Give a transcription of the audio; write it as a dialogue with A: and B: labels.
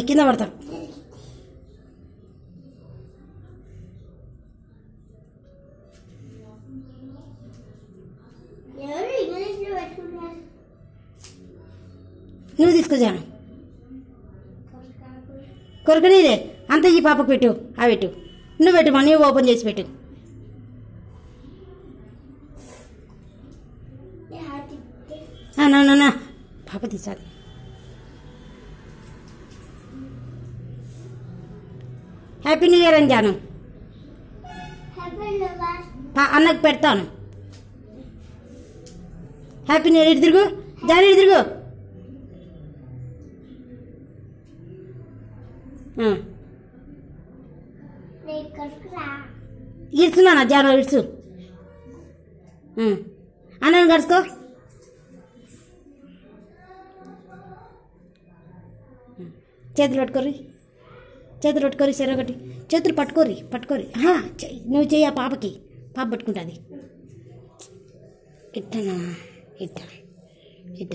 A: కింద పడతాం. నువ్వు తీసుకొచ్చాను కొరకనీలే అంత ఈ పాపకు పెట్టు. పెట్టు నువ్వు పెట్టు, మనీ ఓపెన్ చేసి పెట్టు. నా పాప తీసాలి. హ్యాపీ న్యూ ఇయర్ అని జాను అన్నకు పెడతాను. Happy new year. ఇటు తిరుగు జాను, ఇటు తిరుగు. ఇడుచున్నానా జాను, ఇడుచు. అన్నను కలుసుకో. చేతులు పట్టుకోరి, చేతులు పట్టుకోరి, చెరొకటి చేతులు పట్టుకోరి. నువ్వు చెయ్యి ఆ పాపకి, పాప పట్టుకుంటుంది. ఇట్టనా ఇట్ట ఇట్ట